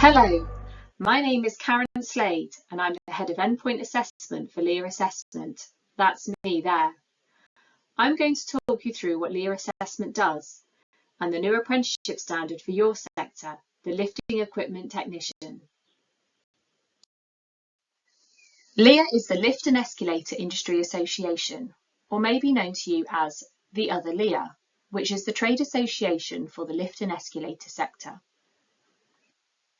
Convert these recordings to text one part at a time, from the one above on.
Hello, my name is Karen Slade and I'm the Head of Endpoint Assessment for LEIA Assessment. That's me there. I'm going to talk you through what LEIA Assessment does and the new apprenticeship standard for your sector, the Lifting Equipment Technician. LEIA is the Lift and Escalator Industry Association, or may be known to you as the other LEIA, which is the trade association for the lift and escalator sector.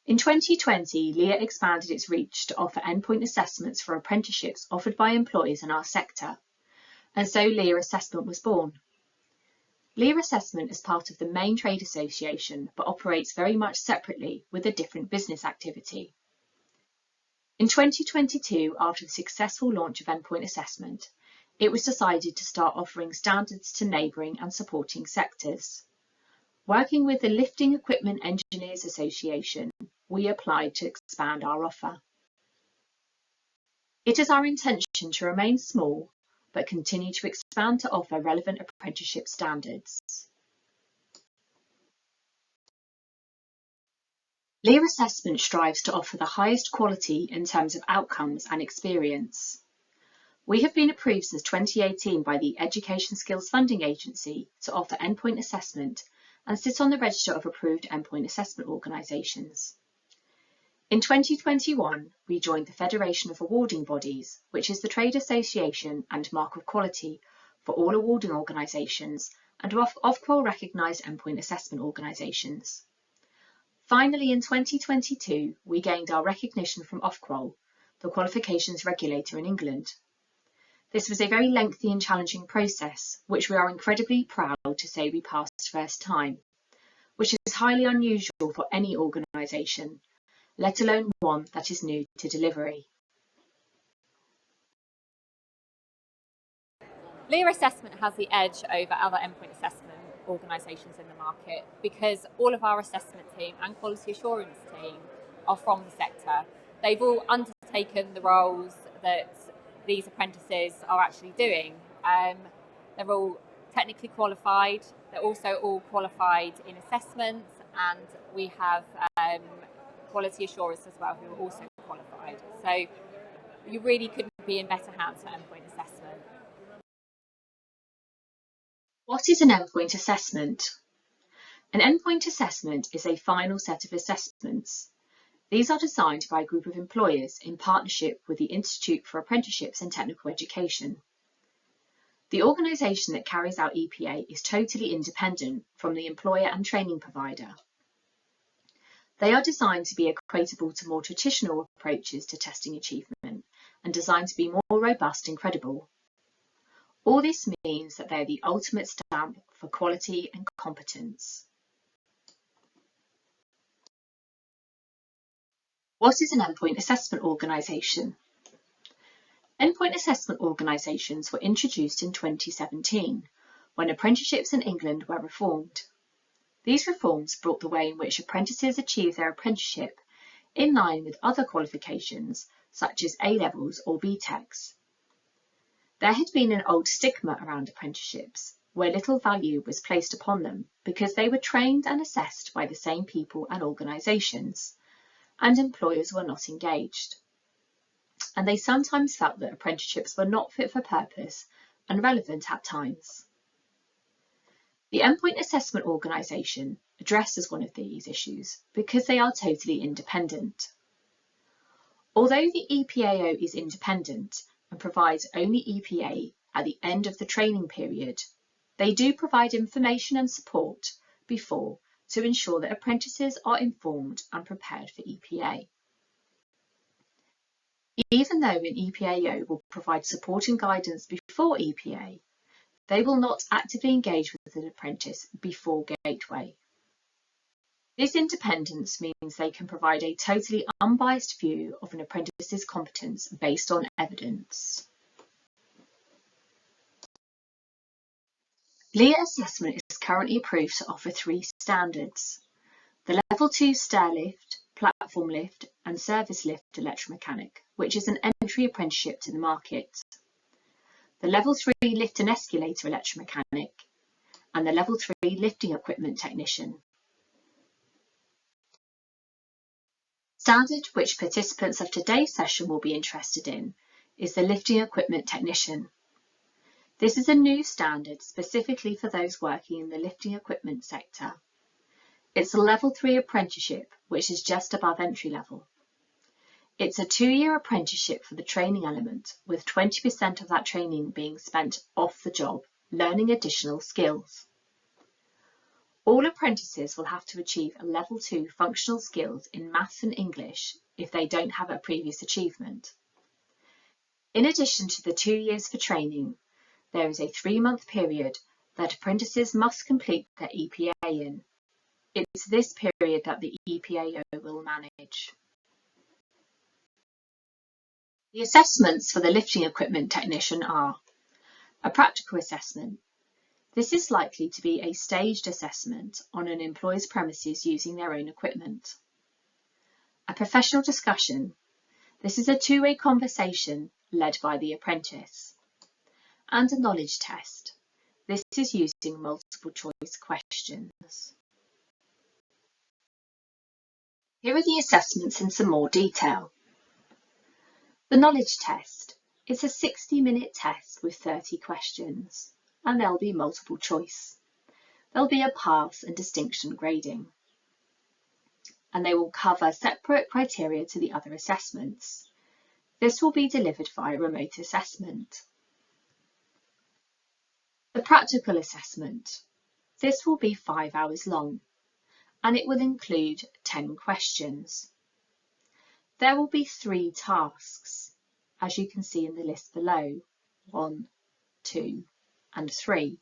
In 2020, LEIA expanded its reach to offer endpoint assessments for apprenticeships offered by employers in our sector, and so LEIA Assessment was born. LEIA Assessment is part of the main trade association but operates very much separately with a different business activity. In 2022, after the successful launch of endpoint assessment, it was decided to start offering standards to neighbouring and supporting sectors. Working with the Lifting Equipment Engineers Association, we applied to expand our offer. It is our intention to remain small, but continue to expand to offer relevant apprenticeship standards. LEIA Assessment strives to offer the highest quality in terms of outcomes and experience. We have been approved since 2018 by the Education Skills Funding Agency to offer endpoint assessment and sit on the register of approved endpoint assessment organisations. In 2021, we joined the Federation of Awarding Bodies, which is the trade association and mark of quality for all awarding organisations and Ofqual recognised endpoint assessment organisations. Finally, in 2022, we gained our recognition from Ofqual, the qualifications regulator in England. This was a very lengthy and challenging process, which we are incredibly proud to say we passed first time, which is highly unusual for any organisation, let alone one that is new to delivery. LEIA Assessment has the edge over other endpoint assessment organisations in the market because all of our assessment team and quality assurance team are from the sector. They've all undertaken the roles that these apprentices are actually doing. They're all technically qualified, they're also all qualified in assessment, and we have quality assurers as well who are also qualified. So you really couldn't be in better hands for endpoint assessment. What is an endpoint assessment? An endpoint assessment is a final set of assessments. These are designed by a group of employers in partnership with the Institute for Apprenticeships and Technical Education. The organisation that carries out EPA is totally independent from the employer and training provider. They are designed to be equatable to more traditional approaches to testing achievement and designed to be more robust and credible. All this means that they're the ultimate stamp for quality and competence. What is an endpoint assessment organisation? Endpoint assessment organisations were introduced in 2017 when apprenticeships in England were reformed. These reforms brought the way in which apprentices achieve their apprenticeship in line with other qualifications such as A-levels or BTECs. There had been an old stigma around apprenticeships where little value was placed upon them because they were trained and assessed by the same people and organisations, and employers were not engaged. And they sometimes felt that apprenticeships were not fit for purpose and relevant at times. The Endpoint Assessment Organisation addresses one of these issues because they are totally independent. Although the EPAO is independent and provides only EPA at the end of the training period, they do provide information and support before to ensure that apprentices are informed and prepared for EPA. Even though an EPAO will provide support and guidance before EPA, they will not actively engage with an apprentice before Gateway. This independence means they can provide a totally unbiased view of an apprentice's competence based on evidence. LEIA Assessment is currently approved to offer 3 standards: the Level 2 stair lift, platform lift and service lift electromechanic, which is an entry apprenticeship to the market, the Level 3 lift and escalator electromechanic, and the Level 3 lifting equipment technician. Standard which participants of today's session will be interested in is the lifting equipment technician. This is a new standard specifically for those working in the lifting equipment sector. It's a level 3 apprenticeship, which is just above entry level. It's a 2-year apprenticeship for the training element, with 20% of that training being spent off the job, learning additional skills. All apprentices will have to achieve a level 2 functional skills in maths and English if they don't have a previous achievement. In addition to the 2 years for training, there is a 3-month period that apprentices must complete their EPA in. It's this period that the EPAO will manage. The assessments for the lifting equipment technician are a practical assessment. This is likely to be a staged assessment on an employer's premises using their own equipment. A professional discussion. This is a 2-way conversation led by the apprentice. And a knowledge test. This is using multiple choice questions. Here are the assessments in some more detail. The knowledge test is a 60-minute test with 30 questions, and there'll be multiple choice. There'll be a pass and distinction grading, and they will cover separate criteria to the other assessments. This will be delivered via remote assessment. The practical assessment. This will be 5 hours long, and it will include 10 questions. There will be 3 tasks, as you can see in the list below, 1, 2, and 3.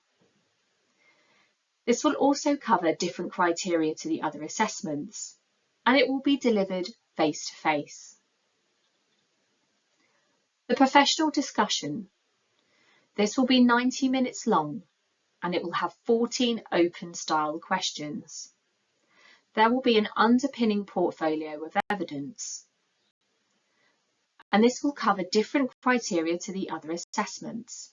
This will also cover different criteria to the other assessments, and it will be delivered face-to-face. The professional discussion. This will be 90 minutes long, and it will have 14 open-style questions. There will be an underpinning portfolio of evidence, and this will cover different criteria to the other assessments.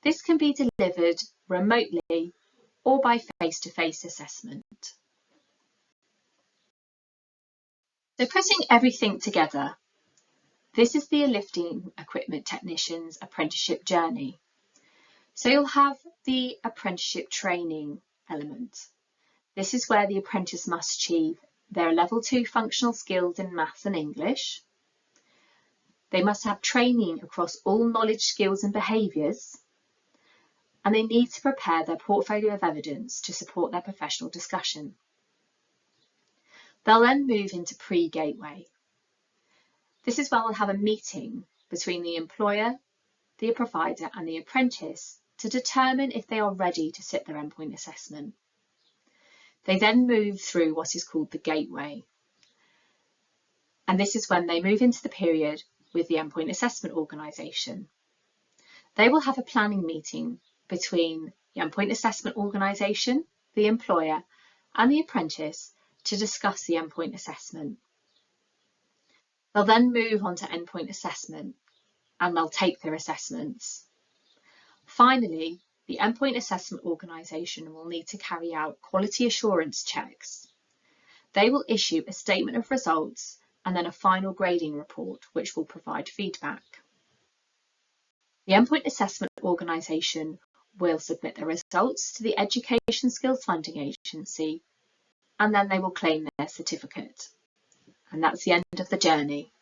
This can be delivered remotely or by face-to-face assessment. So putting everything together, this is the lifting equipment technician's apprenticeship journey. So you'll have the apprenticeship training element. This is where the apprentice must achieve their level 2 functional skills in maths and English. They must have training across all knowledge, skills and behaviours, and they need to prepare their portfolio of evidence to support their professional discussion. They'll then move into pre-gateway. This is where we'll have a meeting between the employer, the provider and the apprentice to determine if they are ready to sit their endpoint assessment. They then move through what is called the gateway, and this is when they move into the period with the endpoint assessment organisation. They will have a planning meeting between the endpoint assessment organisation, the employer and the apprentice to discuss the endpoint assessment. They'll then move on to endpoint assessment and they'll take their assessments. Finally, the endpoint assessment organisation will need to carry out quality assurance checks. They will issue a statement of results and then a final grading report, which will provide feedback. The endpoint assessment organisation will submit the results to the Education Skills Funding Agency, and then they will claim their certificate. And that's the end of the journey.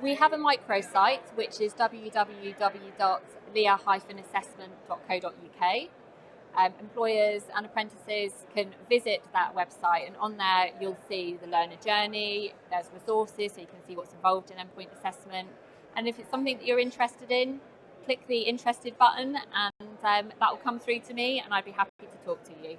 We have a microsite, which is www.leia-assessment.co.uk. Employers and apprentices can visit that website, and on there you'll see the learner journey, there's resources so you can see what's involved in endpoint assessment, and if it's something that you're interested in, click the interested button and that will come through to me and I'd be happy to talk to you.